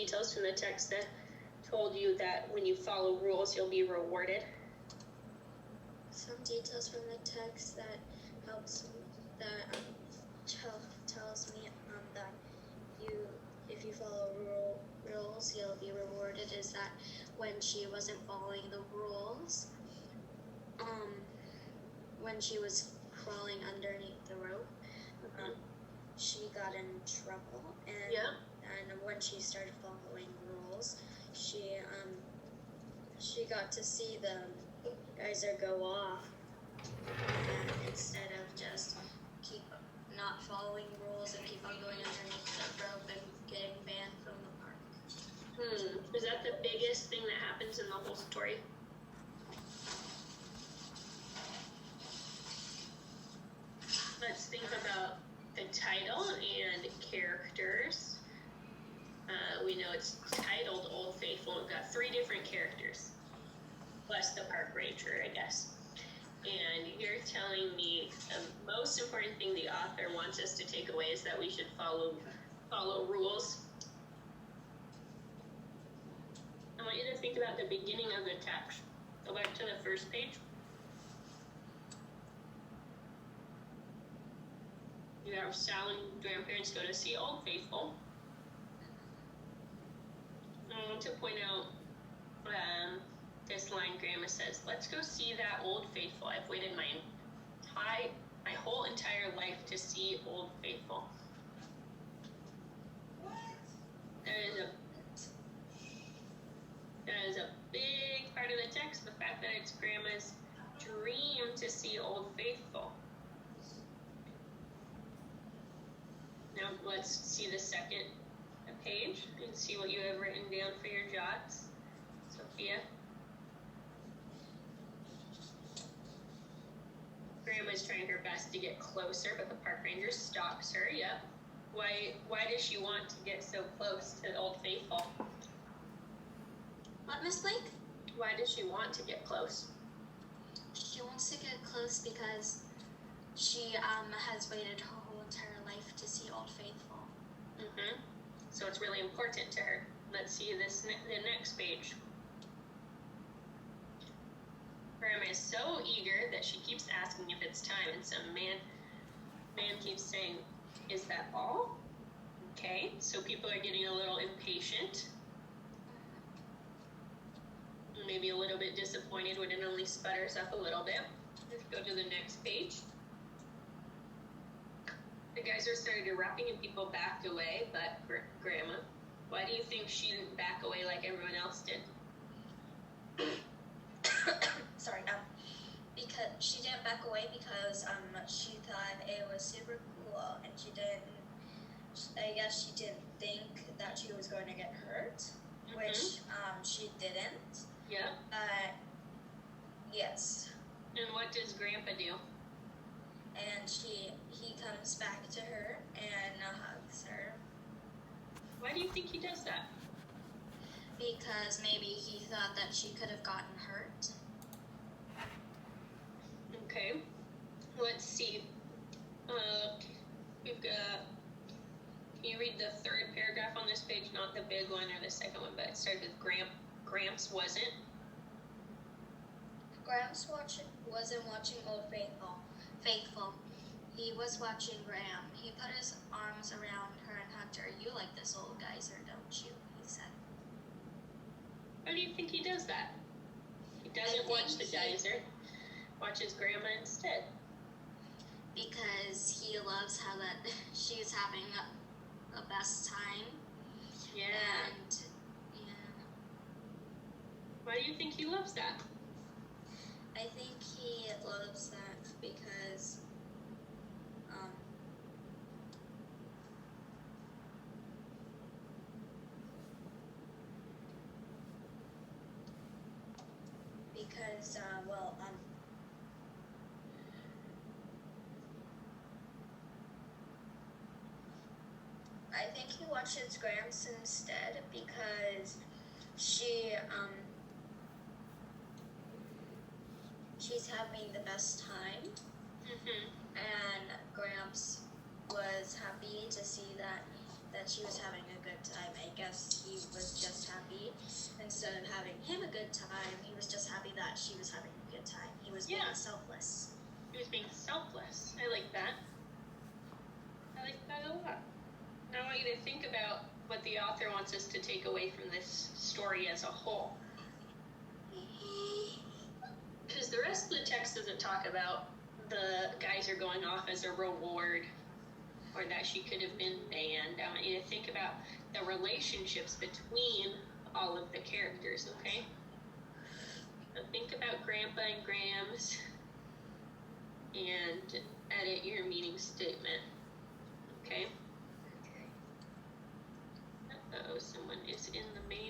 details from the text that told you that when you follow rules, you'll be rewarded? Some details from the text that helps that tells me that if you follow rules, you'll be rewarded. Is that when she wasn't following the rules, when she was crawling underneath the rope, she got in trouble, and when she started following rules, she got to see the geyser go off, and instead of just keep not following rules and keep on going underneath the rope and getting banned from the park. Is that the biggest thing that happens in the whole story? Let's think about the title and characters. We know it's titled Old Faithful. We've got 3 different characters, plus the park ranger, I guess. And you're telling me the most important thing the author wants us to take away is that we should follow rules. I want you to think about the beginning of the text. Go back to the first page. You have Sal and grandparents go to see Old Faithful. I want to point out this line Grandma says, let's go see that Old Faithful. I've waited my whole entire life to see Old Faithful. That is a big part of the text, the fact that it's Grandma's dream to see Old Faithful. Now let's see the second page and see what you have written down for your jots. Sophia. Grandma's trying her best to get closer, but the park ranger stops her. Yep. Why does she want to get so close to Old Faithful? What, Miss Blake? Why does she want to get close? She wants to get close because she has waited her whole entire life to see Old Faithful. So it's really important to her. Let's see the next page. Grandma is so eager that she keeps asking if it's time, and some man keeps saying, "Is that all?" Okay, so people are getting a little impatient. Maybe a little bit disappointed when it only sputters up a little bit. Let's go to the next page. The geyser started erupting and people backed away, but Grandma, why do you think she didn't back away like everyone else did? Sorry, because she didn't back away because she thought it was super cool, and I guess she didn't think that she was going to get hurt, which she didn't. Yeah. Yes. And what does Grandpa do? And he comes back to her and hugs her. Why do you think he does that? Because maybe he thought that she could have gotten hurt. Okay. Let's see. We've got. Can you read the third paragraph on this page? Not the big one or the second one, but it starts with Gramps wasn't. Gramps wasn't watching Old Faithful. He was watching Graham. He put his arms around her and hugged her. "You like this old geyser, don't you?" he said. Why do you think he does that? He doesn't watch the geyser, watches Grandma instead. Because he loves how that she's having a best time. Yeah. And why do you think he loves that? I think he loves that because I think he watches Gramps instead because she's having the best time, and Gramps was happy to see that that she was having a good time. I guess he was just happy. Instead of having him a good time, he was just happy that she was having a good time. He was being selfless. He was being selfless. I like that. I like that a lot. Now I want you to think about what the author wants us to take away from this story as a whole. Because the rest of the text doesn't talk about the guys are going off as a reward or that she could have been banned. I want you to think about the relationships between all of the characters, okay? So think about Grandpa and Grams and edit your meaning statement, okay? Uh-oh, someone is in the main